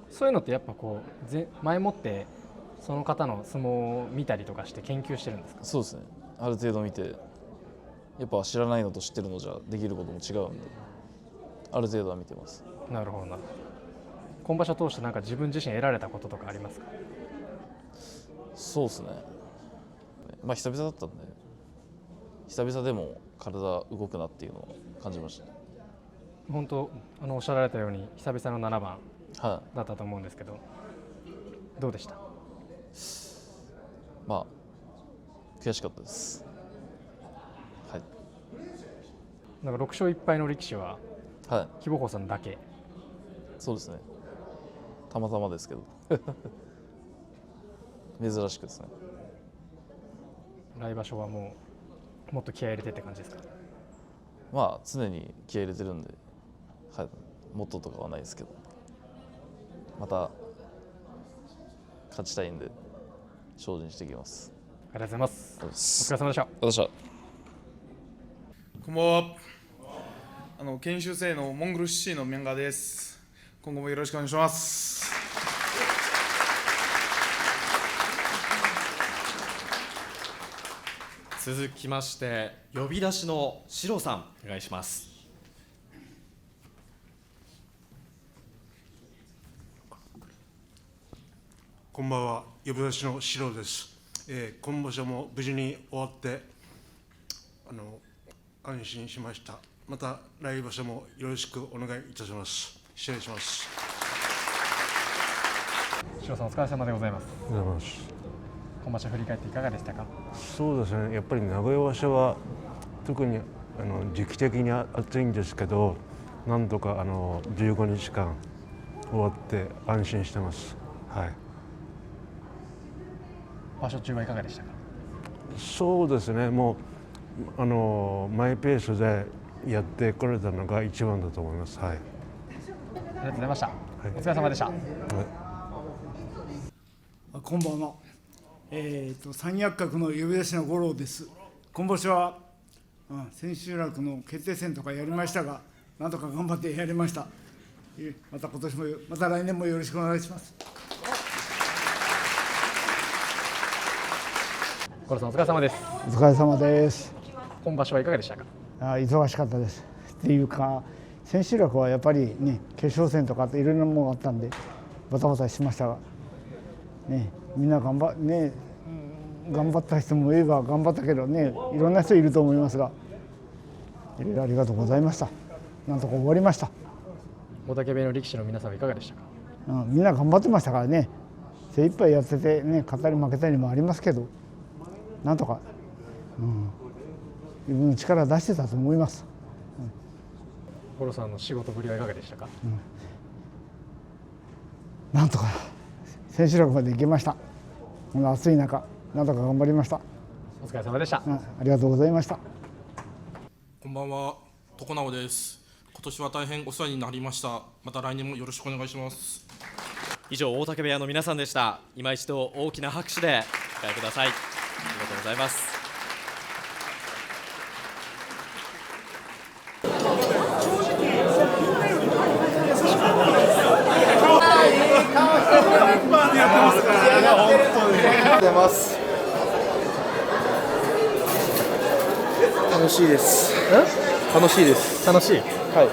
そういうのってやっぱこう前もってその方の相撲を見たりとかして研究してるんですか？そうですね。ある程度見て、やっぱ知らないのと知ってるのじゃできることも違うんで、ある程度は見てます。なるほどな。今場所通してなんか自分自身得られたこととかありますか？そうですね。まあ久々だったんで、久々でも体動くなっていうのを感じましたね。本当おっしゃられたように久々の7番だったと思うんですけど、どうでした？まあ悔しかったです。はい。なんか6勝1敗の力士は木保さんだけ。そうですね。たまたまですけど珍しくですね。来場所はもっと気合い入れてって感じですか？まあ常に気合い入れてるんで、はい、もっととかはないですけど、また勝ちたいんで精進していきます。ありがとうございます。お疲れ様でした。こんばんは。研修生のモンゴルシティのメンガーです。今後もよろしくお願いします。続きまして呼び出しのシロさんお願いします。こんばんは、呼び出しのシロです。今場所も無事に終わって安心しました。また来場所もよろしくお願いいたします。失礼します。シロさんお疲れ様でございます。おはようございます。今場所振り返っていかがでしたか？そうですね、やっぱり名古屋場所は特に時期的に暑いんですけど、なんとか15日間終わって安心してます。はい。場所中はいかがでしたか？そうですね、もうマイペースでやってこれたのが一番だと思います。はい。ありがとうございました。はい、お疲れ様でした。はい、こんばんは。三役格の呼び出しの五郎です。今場所は、千秋楽の決定戦とかやりましたが、なんとか頑張ってやりました。また今年も、また来年もよろしくお願いします。五郎さんお疲れ様です。お疲れ様です。今場所はいかがでしたか？忙しかったです。っていうか、千秋楽はやっぱりね、決勝戦とかいろいろなものがあったんで、バタバタしましたが、ね、みんな頑張った人もいれば頑張ったけどね、いろんな人いると思いますが、いろいろありがとうございました。なんとか終わりました。大嶽部屋の力士の皆さんはいかがでしたか？みんな頑張ってましたからね、精一杯やっててね、勝ったり負けたりもありますけど、なんとか、自分の力出してたと思います。五郎さんの仕事ぶりはいかがでしたか？なんとか千秋楽まで行けました。この暑い中、なんとか頑張りました。お疲れ様でした。ありがとうございました。こんばんは、床直です。今年は大変お世話になりました。また来年もよろしくお願いします。以上、大嶽部屋の皆さんでした。今一度大きな拍手でお迎えください。ありがとうございます。楽しいです。楽しいです。楽しい。はい。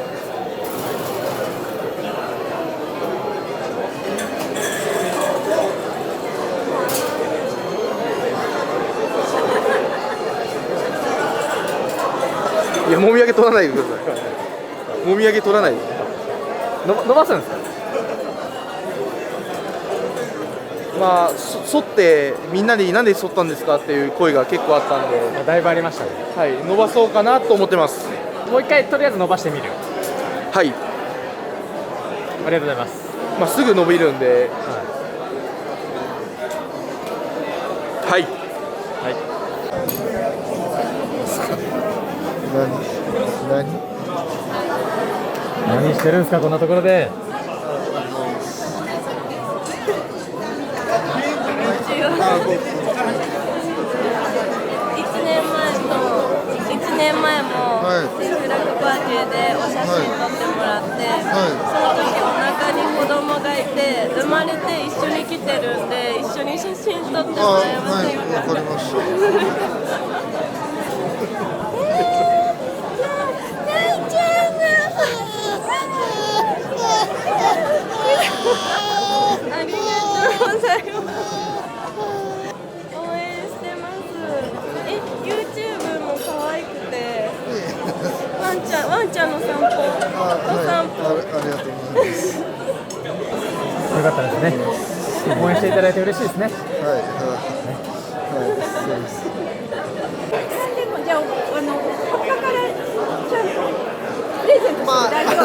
いや、もみあげ取らないでください。もみあげ取らないで。伸ばすんですか？まあ、剃ってみんなになんで剃ったんですかっていう声が結構あったんで、だいぶありましたね。はい、伸ばそうかなと思ってます。もう一回とりあえず伸ばしてみる。はい、ありがとうございます。まあ、すぐ伸びるんで、はい、はい。何してるんですか、こんなところで。1年前も新記録パーティーでお写真撮ってもらって、その時お腹に子供がいて生まれて一緒に来てるんで一緒に写真撮ってもらえませんか？わかりました。ありがとうございます。応援してます。YouTube も可愛くて、ワンちゃんの散歩、お散歩。ありがとうございます。よかったですね。応援していただいて嬉しいですね。そうです。でもじゃあ他からちゃんとプレゼントして大丈夫？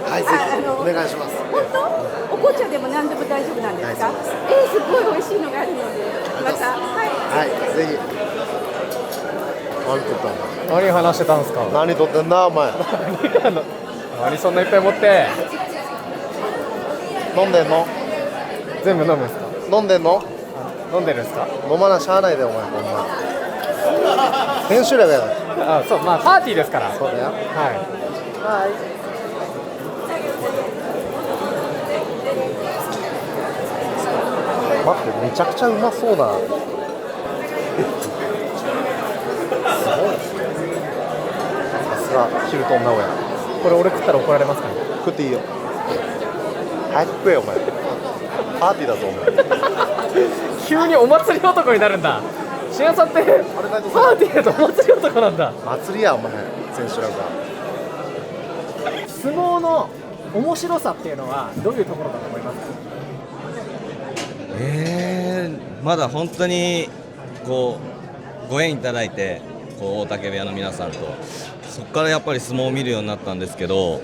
はい、ぜひお願いします。本当？お紅茶でも何でも大丈夫なんですか？すごい美味しいのがあるので、またはい、ぜひ。何撮ったんだ？何話してたんですか？何撮ってんだお前。何そんないっぱい持って。飲んでんの？全部飲むんですか？飲んでんの？飲んでるんですか？飲まなしゃあないでお前ほんま。編集力やだ。あ、そう、まあパーティーですから。そうだよ。はい。待って、めちゃくちゃうまそうだ。すごい。さすがヒルトン名古屋。これ俺食ったら怒られますかね？食っていいよ。早く食えよお前。パーティーだぞお前。急にお祭り男になるんだ。しやさんってパーティーだとお祭り男なんだ。祭りやお前、選手らが。相撲の面白さっていうのはどういうところだと思いますか？まだ本当にこうご縁いただいてこう大竹部屋の皆さんとそこからやっぱり相撲を見るようになったんですけど、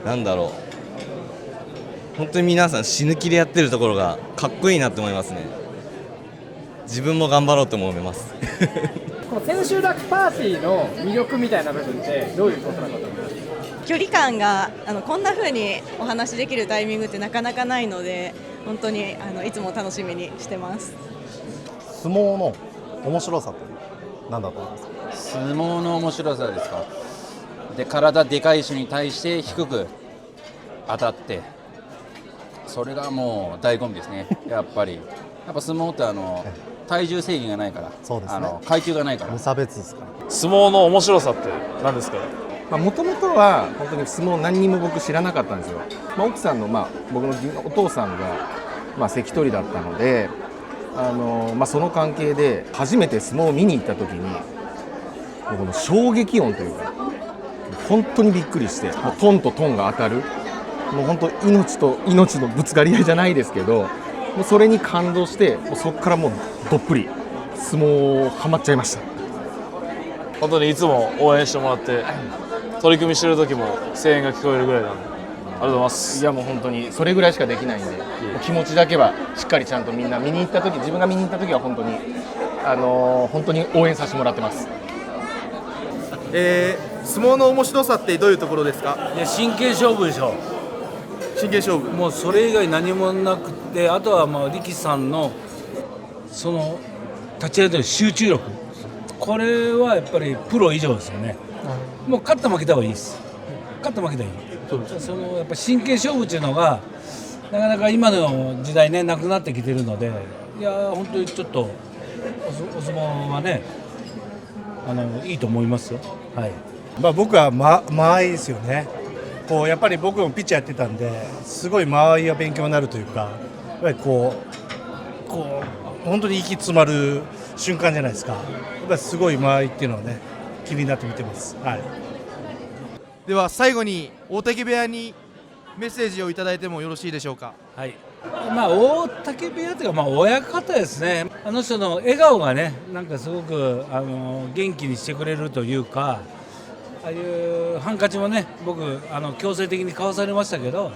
なんだろう、本当に皆さん死ぬ気でやってるところがかっこいいなって思いますね。自分も頑張ろうと思いますこの千秋楽パーティーの魅力みたいな部分ってどういうことなのかと思いますか？距離感がこんな風にお話しできるタイミングってなかなかないので、本当にいつも楽しみにしてます。相撲の面白さって何だと思いますか？相撲の面白さですか。で、体でかい人に対して低く当たって、それがもう醍醐味ですね。やっぱり相撲って体重制限がないから、そうですね、階級がないから無差別ですから。相撲の面白さって何ですか？もともとは本当に相撲何にも僕知らなかったんですよ。奥さんの、僕のお父さんが、関取だったので、その関係で初めて相撲を見に行った時にこの衝撃音というか本当にびっくりして、トンとトンが当たる、もう本当命と命のぶつかり合いじゃないですけど、もうそれに感動して、もうそこからもうどっぷり相撲ハマっちゃいました。本当にいつも応援してもらって取り組みしてる時も声援が聞こえるぐらいなんで、ありがとうございます。いやもう本当にそれぐらいしかできないんで、気持ちだけはしっかりちゃんとみんな見に行った時、自分が見に行った時は本当に本当に応援させてもらってます。相撲の面白さってどういうところですか？いや、真剣勝負でしょ。真剣勝負。もうそれ以外何もなくて、あとは力士さんのその立ち合いの集中力、これはやっぱりプロ以上ですよね。もう勝った負けた方がいいです。勝った負けた方がいい。そのやっぱ真剣勝負っていうのがなかなか今の時代ね、なくなってきてるので、いや本当にちょっとお相撲はね、いいと思いますよ。はい。僕は間合いですよね。こうやっぱり僕もピッチャーやってたんで、すごい間合いが勉強になるというか、やっぱりこう本当に息詰まる瞬間じゃないですか。やっぱりすごい間合いっていうのはね、気になって見てます。はい。では最後に大竹部屋にメッセージをいただいてもよろしいでしょうか？はい。大竹部屋というか、親方ですね。あの人の笑顔がね、なんかすごく元気にしてくれるというか、ああいうハンカチもね、僕強制的に買わされましたけど、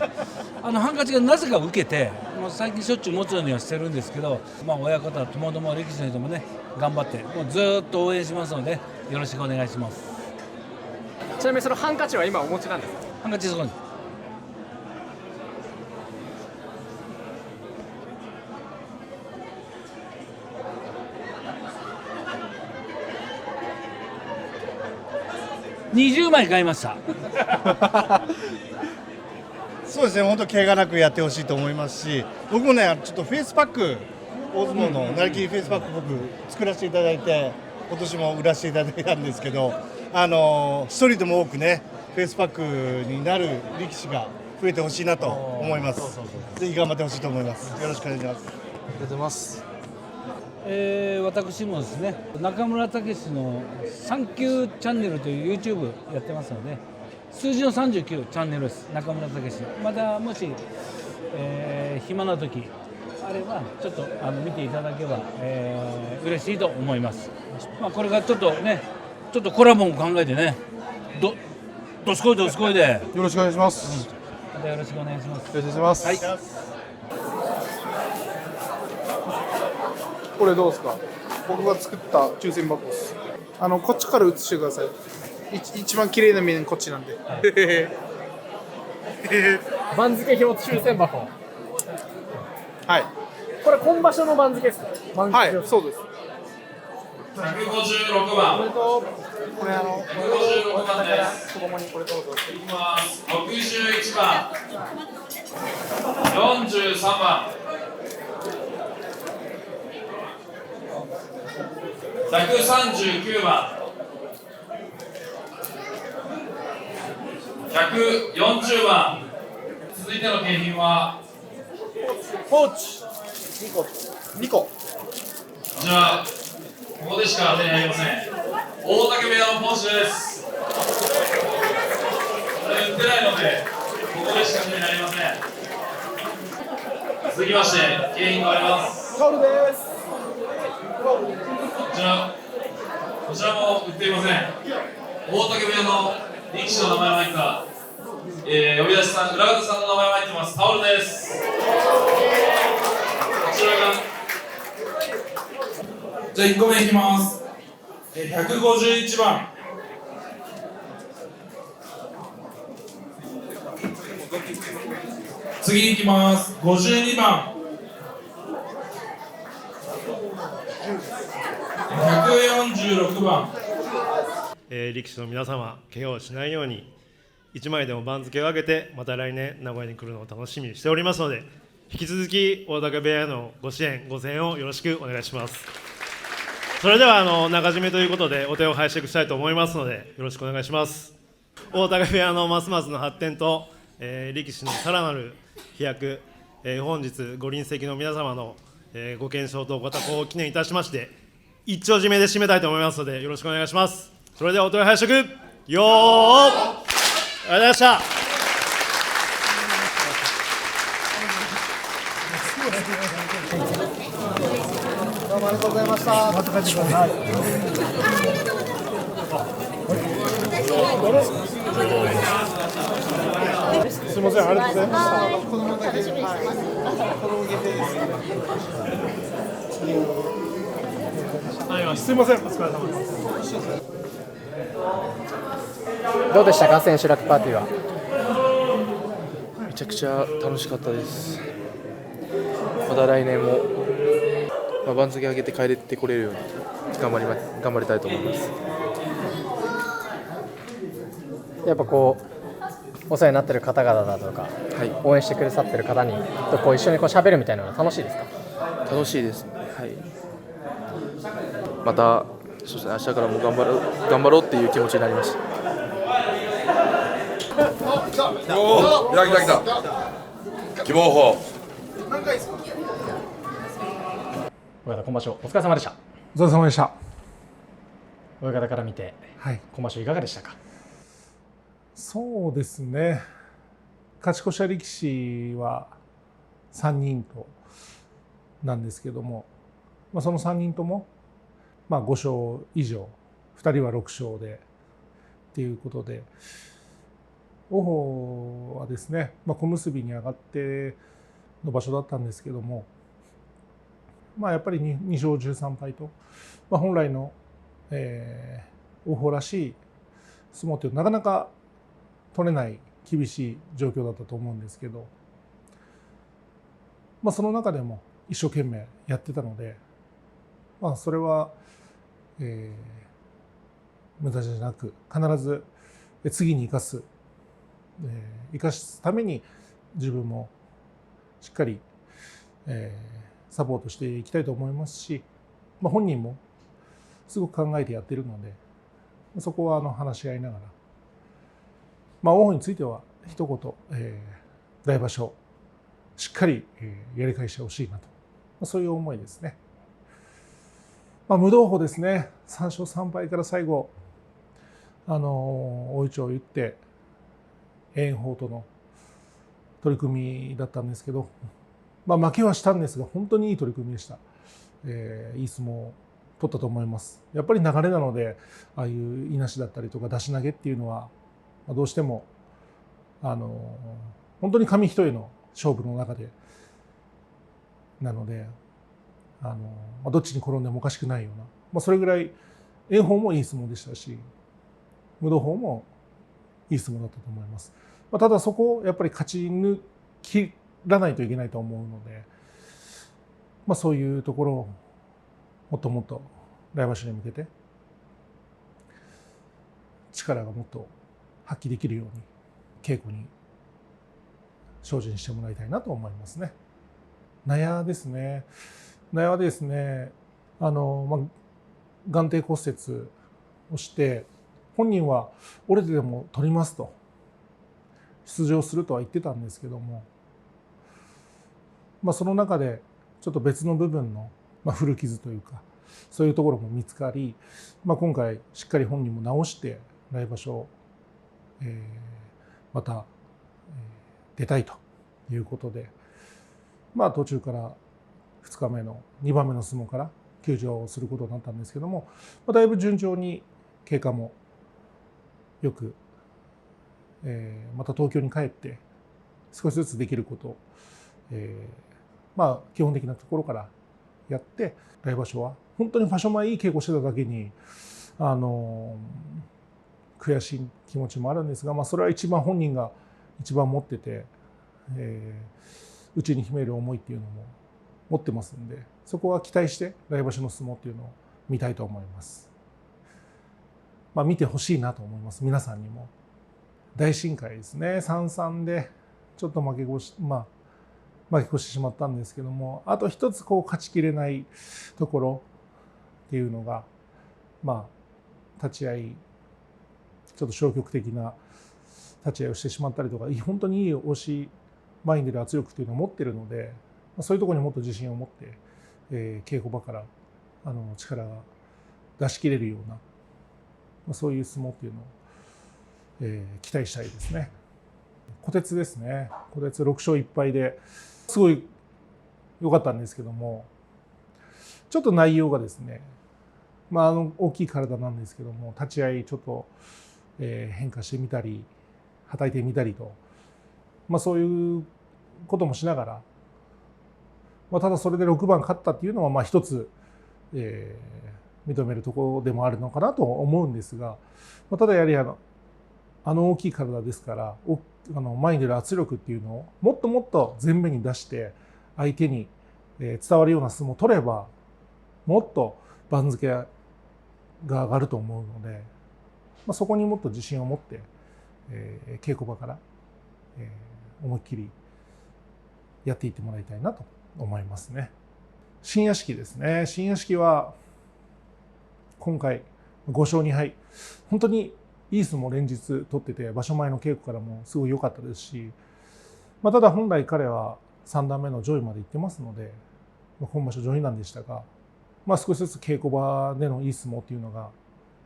ハンカチがなぜか受けて、もう最近しょっちゅう持つようにはしてるんですけど、親方、ともども力士の人もね、頑張って、もうずっと応援しますので、よろしくお願いします。ちなみにそのハンカチは今お持ちなんですか？ハンカチそこに。20枚買いました。そうですね、本当怪我なくやってほしいと思いますし、僕もね、ちょっとフェイスパック、大相撲のなりきりフェイスパック、僕、作らせていただいて、今年も売らせていただいたんですけど、一人でも多くね、フェイスパックになる力士が増えてほしいなと思います。ぜひ頑張ってほしいと思います。よろしくお願いします。ありがとうございます。私もですね、中村武史のサンキューチャンネルという YouTube やってますので、数字の39チャンネルです。中村武史。またもし、暇な時あればちょっと見ていただけば、嬉しいと思います。これがちょっとね、ちょっとコラボも考えてね、どすこいどすこいでよろしくお願いします。またよろしくお願いします。よろしくお願いします。はい。これどうですか？僕が作った抽選箱です。こっちから写してください。一番綺麗な面こっちなんで。番付表抽選箱。はい。これ今場所の番付ですか？はい、そうです。156番。これとこれ156番です。子供にこれどうぞ。いきます。61番。43番。139番。140番。続いての景品はポーチ2個。じゃあここでしか当てになりません。大竹部屋のポーチです。これ売ってないのでここでしか当てになりません。続きまして景品があります。タオルです。こちらも売っていません。大竹部屋の力士の名前が入った呼び出しさん、裏方さんの名前が入ってます。タオルです。こちらがじゃあ1個目いきます。151番。次いきます。52番。146番。力士の皆様、怪我をしないように1枚でも番付を上げて、また来年名古屋に来るのを楽しみにしておりますので、引き続き大竹部屋へのご支援ご声援をよろしくお願いします。それでは中締めということでお手を拝借したいと思いますので、よろしくお願いします。大竹部屋のますますの発展と、力士のさらなる飛躍、本日ご臨席の皆様の、ご健勝とご多幸を記念いたしまして、一丁締めで締めたいと思いますので、よろしくお願いします。それではお手を拝借よー、ありがとうございました。どうもありがとうございました。また帰ってください。すみません、ありがとうございました。子供だけで、子供限定です。すみません、お疲れ様です。どうでしたか、千秋楽パーティーは。めちゃくちゃ楽しかったです。また来年も、番付上げて帰れてこれるように頑張りたいと思います。やっぱこうお世話になっている方々だとか、はい、応援してくださっている方にとこう一緒にこう喋るみたいなのは楽しいですか？楽しいです。はい。またそうですね、明日からも頑張ろうっていう気持ちになりました。おー、来た。希望法。親方、今場所お疲れ様でした。お疲れ様でした。親方から見て、はい、今場所いかがでしたか？そうですね、勝ち越した力士は3人となんですけども、その3人とも5勝以上、2人は6勝で、っていうことで、王鵬はですね、小結に上がっての場所だったんですけども、やっぱり 2勝13敗と、本来の、王鵬らしい相撲というのはなかなか取れない厳しい状況だったと思うんですけど、その中でも一生懸命やってたので、それは、無駄じゃなく必ず次に生かすために自分もしっかり、サポートしていきたいと思いますし、本人もすごく考えてやってるので、そこは話し合いながら、王鵬については一言、来場所しっかりやり返してほしいなと、そういう思いですね。無同鵬ですね、3勝3敗から最後大いちょを言って炎鵬との取り組みだったんですけど、負けはしたんですが本当にいい取り組みでした。いい相撲を取ったと思います。やっぱり流れなので、ああいういなしだったりとか出し投げっていうのはどうしても本当に紙一重の勝負の中でなので、どっちに転んでもおかしくないような、それぐらい炎鵬もいい相撲でしたし、無同鵬もいい相撲だったと思います。ただそこをやっぱり勝ち抜きらないといけないと思うので、そういうところをもっともっと来場所に向けて力がもっと発揮できるように稽古に精進してもらいたいなと思いますね。納屋ですね。納屋はですね、眼底骨折をして本人は折れてでも取りますと、出場するとは言ってたんですけども、その中でちょっと別の部分の、古傷というかそういうところも見つかり、今回しっかり本人も直して来場所、また、出たいということで、途中から2日目の2番目の相撲から休場することになったんですけども、だいぶ順調に経過もよく、また東京に帰って少しずつできることを、基本的なところからやって、来場所は本当に場所前いい稽古してただけに悔しい気持ちもあるんですが、それは一番本人が一番持ってて、内に秘める思いっていうのも持ってますんで、そこは期待して来場所の相撲っていうのを見たいと思います。見てほしいなと思います。皆さんにも大震災ですね、3-3でちょっと負け越してしまったんですけども、あと一つ勝ちきれないところっていうのが、立ち合いちょっと消極的な立ち合いをしてしまったりとか、本当にいい押し前に出る圧力というのを持っているので、そういうところにもっと自信を持って、稽古場から力が出し切れるような、そういう相撲っていうのを、期待したいですね。虎鉄ですね。虎鉄6勝1敗ですごい良かったんですけども、ちょっと内容がですね、大きい体なんですけども、立ち合いちょっと、変化してみたりはたいてみたりと、そういうこともしながら、ただそれで6番勝ったっていうのは一つ、認めるところでもあるのかなと思うんですが、ただやはり大きい体ですから、前に出る圧力っていうのをもっともっと前面に出して相手に伝わるような相撲を取れば、もっと番付が上がると思うので、そこにもっと自信を持って、稽古場から、思いっきりやっていってもらいたいなと思いますね。新屋敷ですね。新屋敷は今回5勝2敗、本当にいい相撲を連日取ってて、場所前の稽古からもすごい良かったですし、ただ本来彼は3段目の上位まで行ってますので、今場所上位なんでしたが、少しずつ稽古場でのいい相撲っていうのが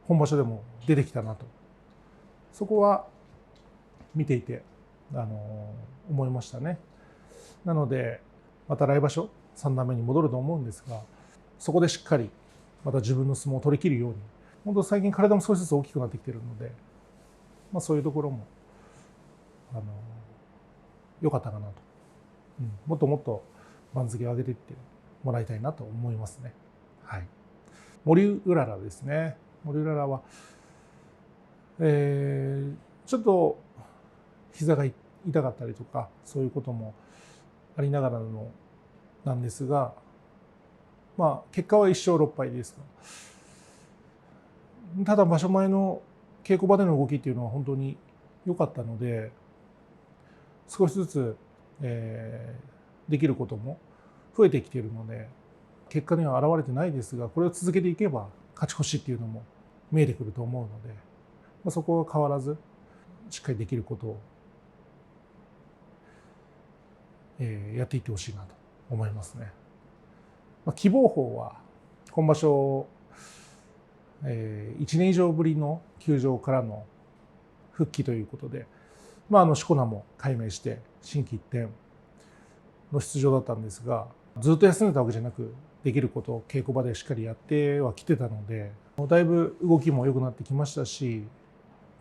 本場所でも出てきたなと、そこは見ていて思いましたね。なのでまた来場所3段目に戻ると思うんですが、そこでしっかりまた自分の相撲を取り切るように、本当最近体も少しずつ大きくなってきているので、そういうところも良かったかなと、もっともっと番付を上げていってもらいたいなと思いますね。はい、森うららですね。森うららは、ちょっと膝が痛かったりとかそういうこともありながらのなんですが、結果は1勝6敗ですが、ただ場所前の稽古場での動きっていうのは本当に良かったので、少しずつ、できることも増えてきているので、結果には現れてないですが、これを続けていけば勝ち越しっていうのも見えてくると思うので、そこは変わらずしっかりできることを、やっていってほしいなと思いますね。希望峰は今場所、1年以上ぶりの休場からの復帰ということで、しこ名も改名して心機一転の出場だったんですが、ずっと休んでたわけじゃなく、できることを稽古場でしっかりやってはきてたので、だいぶ動きも良くなってきましたし、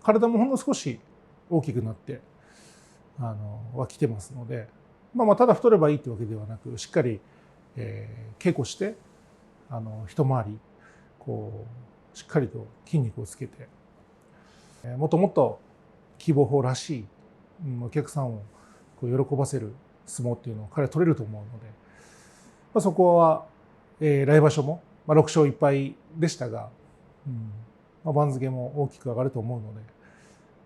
体もほんの少し大きくなってはきてますので、ただ太ればいいってわけではなく、しっかり、稽古して一回りしっかりと筋肉をつけて、もっともっと希望峰らしい、お客さんを喜ばせる相撲っていうのを彼は取れると思うので、そこは、来場所も、6勝1敗でしたが、番付も大きく上がると思うの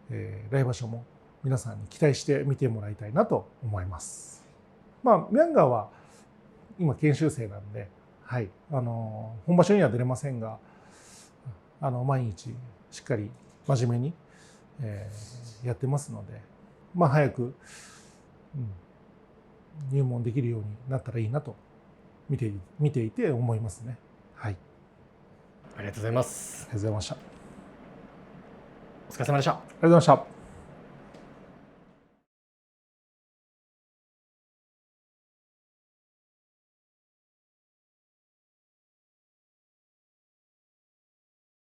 で、来場所も皆さんに期待して見てもらいたいなと思います。ミャンガーは今研修生なんで、本場所には出れませんが、毎日しっかり真面目に、やってますので、早く、入門できるようになったらいいなと見ていて思いますね。はい。ありがとうございます。ありがとうございました。お疲れ様でした。ありがとうございました。